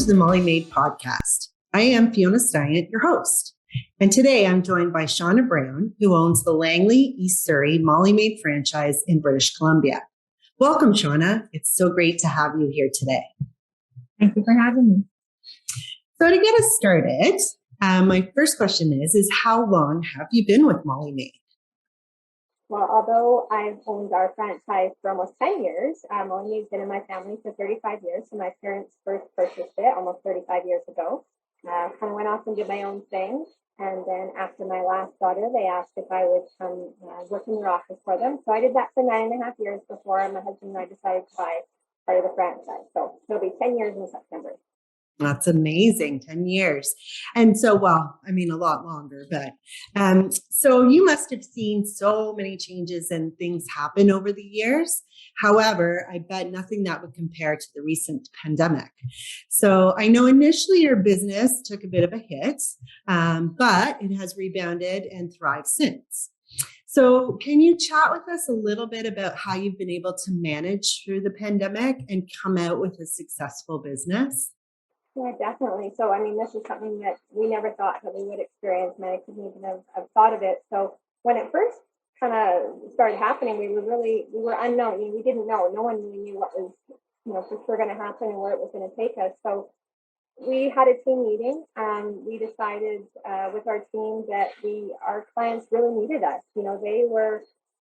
the MOLLY MAID podcast. I am Fiona, your host. And today I'm joined by Shauna Browne, who owns the Langley East Surrey MOLLY MAID franchise in British Columbia. Welcome, Shauna. It's so great to have you here today. Thank you for having me. So to get us started, my first question is how long have you been with MOLLY MAID? Well, although I've owned our franchise for almost 10 years, MOLLY MAID's been in my family for 35 years. So my parents first purchased it almost 35 years ago. Kind of went off and did my own thing. And then after my last daughter, they asked if I would come work in their office for them. So I did that for 9.5 years before my husband and I decided to buy part of the franchise. So it'll be 10 years in September. That's amazing, 10 years. And so, a lot longer, but so you must have seen so many changes and things happen over the years. However, I bet nothing that would compare to the recent pandemic. So I know initially your business took a bit of a hit, but it has rebounded and thrived since. So can you chat with us a little bit about how you've been able to manage through the pandemic and come out with a successful business? Yeah, definitely. So, this is something that we never thought that we would experience, and I couldn't even have thought of it. So when it first kind of started happening, we were unknown. We didn't know. No one really knew what was, for sure going to happen and where it was going to take us. So we had a team meeting. We decided with our team that our clients really needed us.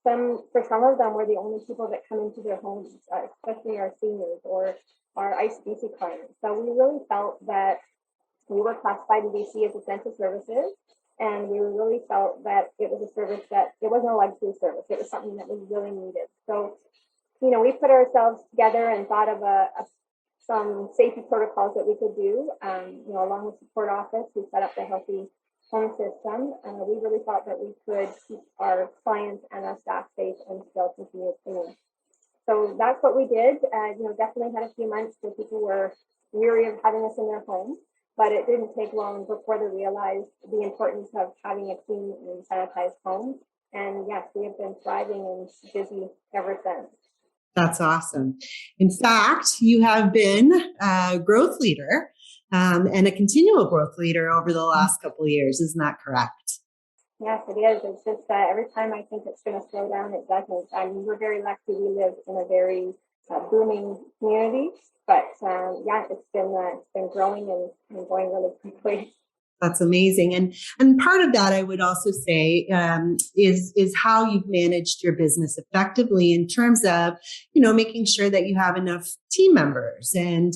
For some of them were the only people that come into their homes, especially our seniors or our ICBC clients. So we really felt that we were classified in BC as essential services, and we really felt that it was a service that it wasn't a luxury service. It was something that we really needed. So, we put ourselves together and thought of some safety protocols that we could do. Along with support office, we set up the Healthy Home System. We really thought that we could keep our clients and our staff safe and still continue cleaning. So that's what we did. Definitely had a few months where people were weary of having us in their home, but it didn't take long before they realized the importance of having a clean and sanitized home. And yes, we have been thriving and busy ever since. That's awesome. In fact, you have been a growth leader and a continual growth leader over the last couple of years. Isn't that correct? Yes, it is. It's just every time I think it's going to slow down, it doesn't. We're very lucky. We live in a very booming community, but it's been growing and going really quickly. That's amazing. And part of that, I would also say, is how you've managed your business effectively in terms of, making sure that you have enough team members and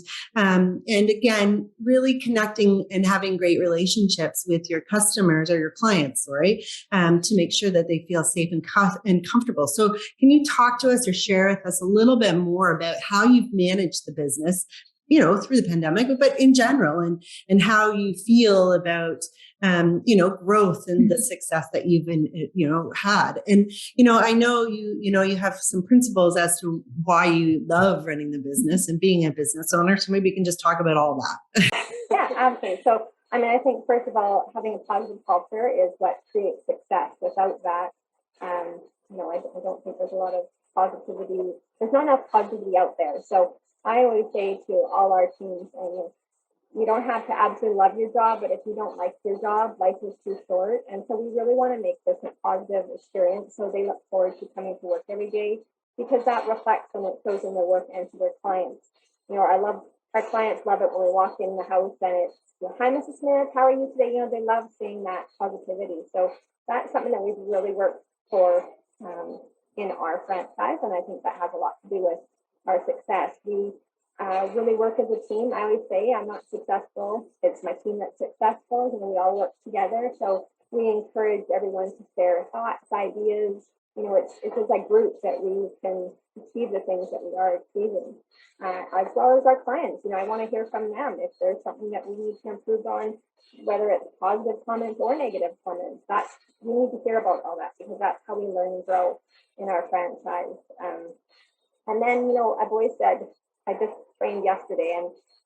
again, really connecting and having great relationships with your customers or your clients, to make sure that they feel safe and comfortable. So can you talk to us or share with us a little bit more about how you've managed the business through the pandemic, but in general, and how you feel about, growth and the success that you've been, had. And, I know you have some principles as to why you love running the business and being a business owner. So maybe you can just talk about all that. Yeah, absolutely. So, I think first of all, having a positive culture is what creates success. Without that, I don't think there's a lot of positivity. There's not enough positivity out there. So I always say to all our teams, you don't have to absolutely love your job, but if you don't like your job, life is too short. And so we really want to make this a positive experience so they look forward to coming to work every day, because that reflects and it shows in their work and to their clients. Our clients love it when we walk in the house and it's, hi, Mrs. Smith, how are you today? They love seeing that positivity. So that's something that we've really worked for in our franchise. And I think that has a lot to do with our success. We really work as a team. I always say I'm not successful. It's my team that's successful, we all work together. So we encourage everyone to share thoughts, ideas. It's just like groups that we can achieve the things that we are achieving, as well as our clients. I want to hear from them if there's something that we need to improve on, whether it's positive comments or negative comments. We need to hear about all that, because that's how we learn and grow in our franchise. And then, I've always said, I just trained yesterday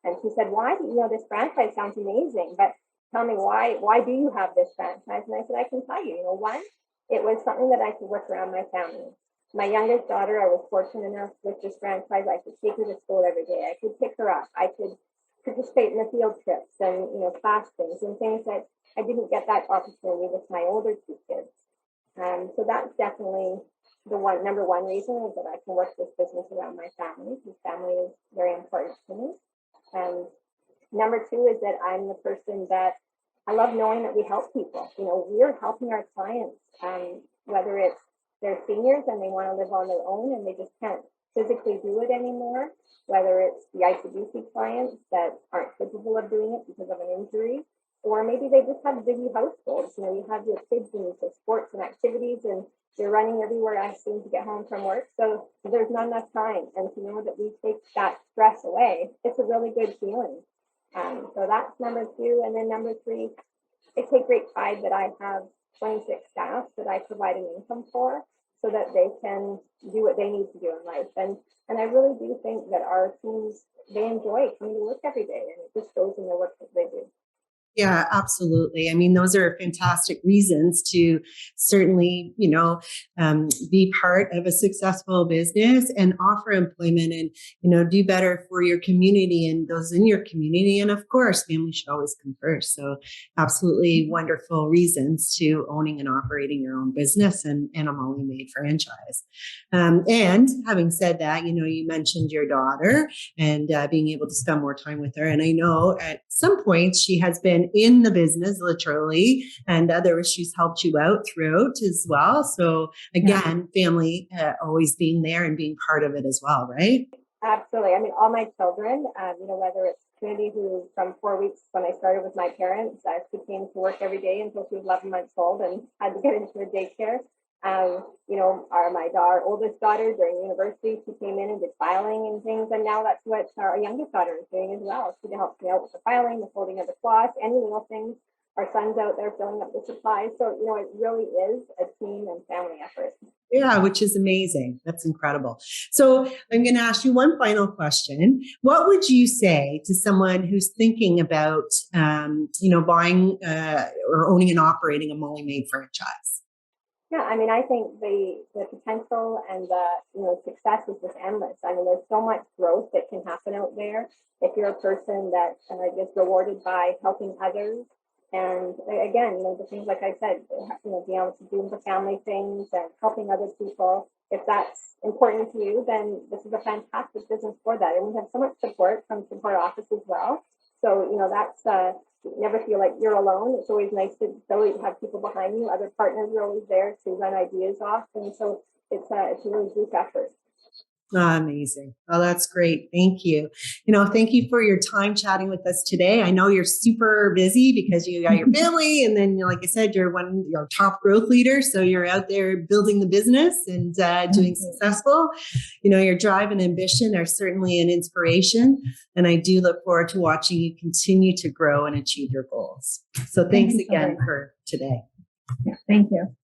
and she said, why, this franchise sounds amazing, but tell me why do you have this franchise? And I said, I can tell you, one, it was something that I could work around my family. My youngest daughter, I was fortunate enough with this franchise, I could take her to school every day. I could pick her up. I could participate in the field trips and, class things and things that I didn't get that opportunity with my older two kids. So that's definitely the number one reason is that I can work this business around my family, because family is very important to me. And number two is that I'm the person that I love knowing that we help people. We're helping our clients, whether it's they're seniors and they want to live on their own and they just can't physically do it anymore, whether it's the ICBC clients that aren't capable of doing it because of an injury, or maybe they just have busy households. You have your kids and your sports and activities and you're running everywhere as soon as you get home from work. So there's not enough time. And to know that we take that stress away, it's a really good feeling. So that's number two. And then number three, I take great pride that I have 26 staff that I provide an income for so that they can do what they need to do in life. And I really do think that our teams, they enjoy coming to work every day, and it just shows in the work that they do. Yeah, absolutely. I mean, those are fantastic reasons to certainly, be part of a successful business and offer employment and, do better for your community and those in your community. And of course, family should always come first. So absolutely wonderful reasons to owning and operating your own business and a MOLLY MAID franchise. And having said that, you mentioned your daughter and being able to spend more time with her. And I know at some point she has been in the business literally, and other issues helped you out throughout as well. So again, family always being there and being part of it as well, right? Absolutely. I mean, all my children, whether it's Trinity, who from 4 weeks when I started with my parents, she came to work every day until she was 11 months old and had to get into a daycare. Our oldest daughter during university, she came in and did filing and things, and now that's what our youngest daughter is doing as well. She helps me out with the filing, the folding of the cloth, any little things. Our son's out there filling up the supplies. So, it really is a team and family effort. Yeah, which is amazing. That's incredible. So I'm going to ask you one final question. What would you say to someone who's thinking about, buying or owning and operating a MOLLY MAID franchise? Yeah, I mean, I think the potential and the success is just endless. I mean, there's so much growth that can happen out there if you're a person that gets rewarded by helping others. And again, the things like I said, being able to do the family things and helping other people. If that's important to you, then this is a fantastic business for that. And we have so much support from support office as well. So, that's never feel like you're alone. It's always nice to have people behind you. Other partners are always there to run ideas off. And so it's a really group effort. Amazing. Oh, that's great. Thank you. Thank you for your time chatting with us today. I know you're super busy because you got your family, and then, like I said, you're your top growth leader. So you're out there building the business and doing successful. Your drive and ambition are certainly an inspiration. And I do look forward to watching you continue to grow and achieve your goals. So thanks again for today. Yeah, thank you.